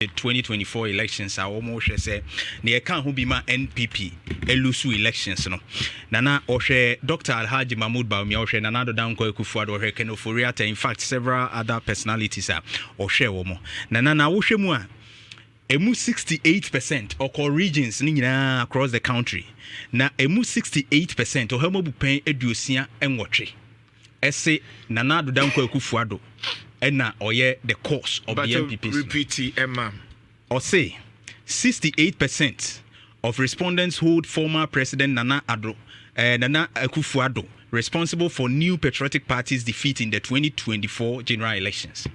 2024 elections are almost say near can who be my NPP elusu elections no nana oshe Dr. Alhaji Mahmoud Bawumia oshe nanado danko ekufuado oshe kenoforiata in fact several other personalities are oshe womo nana na oshe mu a emu 68% or regions ni nyina across the country na emu 68% ohemo bupen eduosia enwotwe ese nanado danko ekufuado ena oye the cause of the NPP. Repeat Emma. Or say 68% of respondents hold former President Nana Akufo-Addo responsible for new patriotic parties' defeat in the 2024 general elections.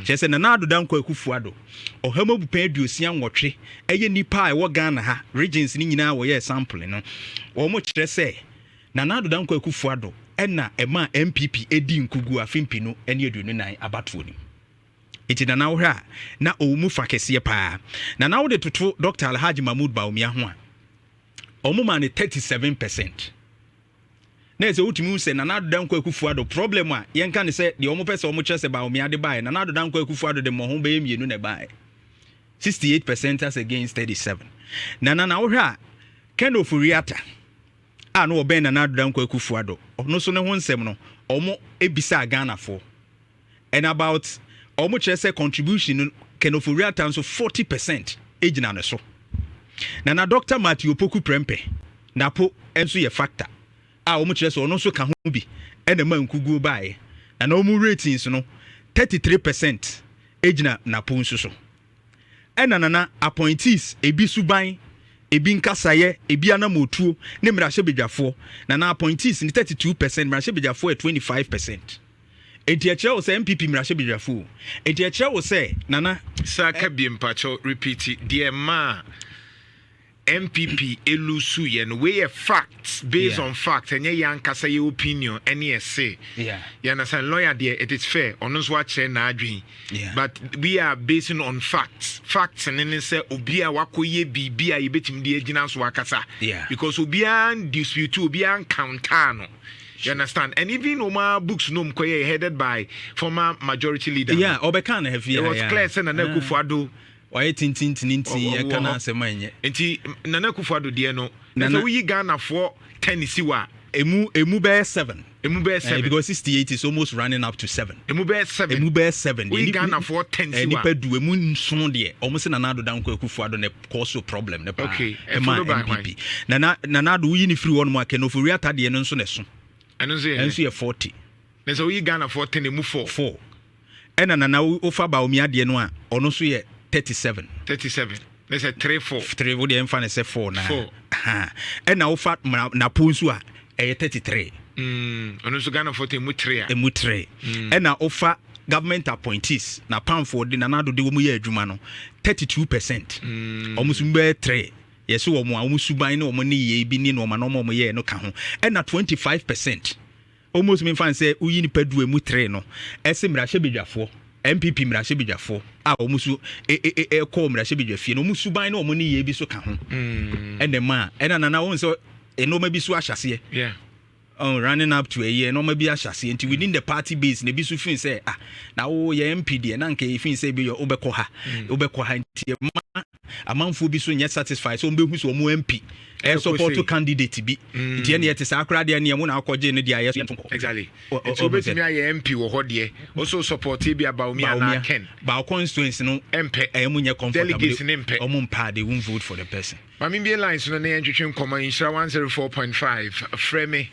She said Nana Addo Akufo-Addo ohemo bupen duosia nwotwe eye nipa e wo Ghana ha regions ni nyina wo ye sample no. Wo mo kire say Nana Addo Akufo-Addo ena ema NPP edi nkugu afimpi no ene aduonu nan abatuo ni iti na wo hra na omu fakese pa na wo de toto Dr. Alhaji Mahmoud Bawumia ho a omuma ne 37%. na ese utimi se na Nado Danko Akufo-Addo problem a yenka ne se de omo pese omo kyerese Bawumia de bae na Nado Danko Akufo-Addo de mo ho be mienu ne bae 68% as against 37. na wo hra Ken Ofuriata no oben na Nado Danko Akufo-Addo no so ne ho nsem no omo ebisa Ghana for and about omo kyerese contribution Ken Ofuriata so 40% ejina ne so na Dr. Matthew Poku Prempe na po enso ye factor omo kyerese ono so ka ho bi ena ma nkugu bae na omo ratings no 33% ejina na po nso so ena appointees ebi suban ebi nkasaye ebi anamotuo ne mrahye bedwafo na appointees ni 32% mrahye bedwafo 25%. enti a kire wo se NPP mrahye bedwafo enti a kire wo se nana saka bi mpacho repeat dear ma NPP elusu ye no we facts based on facts and ye yankasa ye opinion any say you understand lawyer there it is fair on us watch na adwin but we are basing on facts and then say obi a wakoye bibi a yebetim de agina so wakasa because obi an dispute obi an counter no. You understand? And even Oma books no mkoye headed by former majority leader. Yeah, Obekan have it was clear say Nana Akufo-Addo why tintintinti e kana asema nye enti Nana Akufo-Addo de no na so we Ghana for Tennessee wa emu be 7 because 68 is almost running up to 7 emu be 7 we Ghana for Tennessee wa nipa du emu nson de almost na Nado Danko Akufo-Addo ne cause problem ne pa NPP na Nado we ni free one mo Ken Ofuriata de no nso ne so enso ye 40 na so we Ghana for 10 emu 4 ena na ofa Bawumia de no a ono so ye 37 let's say 3 would the say 4 now and now fat na punsu a 33 ono so Ghana for emu 3 and now offer government appointees na pamfo de na Nado de wo mu ye adwuma no 32% almost mbe 3 yes wo mu a wo suban na wo ne ye bi ni no ma no mo ye no ka ho and na 25% almost me fan say uyi ni padu emu 3 no ese mrahye bedwafo NPP mrahye bedwafo a omusu call mrahye bedwafie no omusu ban na omo ne ye bi so ka ho ene ma ena na won so eno ma bi so ahyase running up to a year no ma bi ahyase nti within the party base na bi so fin say na wo ye MPD na nka fin say bi yo obekọ ha nti ma amanfo bi so nye satisfied so mbehu so omo MP support to candidate bi nti ene yete sa akra de ne mo na akọje ne dia yes exactly so betimi aye MP wo hode also support bi Bawumia na Ken ba constituency no MP emunye comfortable delegates ne MP omo mpa they won't vote for the person I mean be lines no na entwetwe nkoma Nhyira 104.5 frame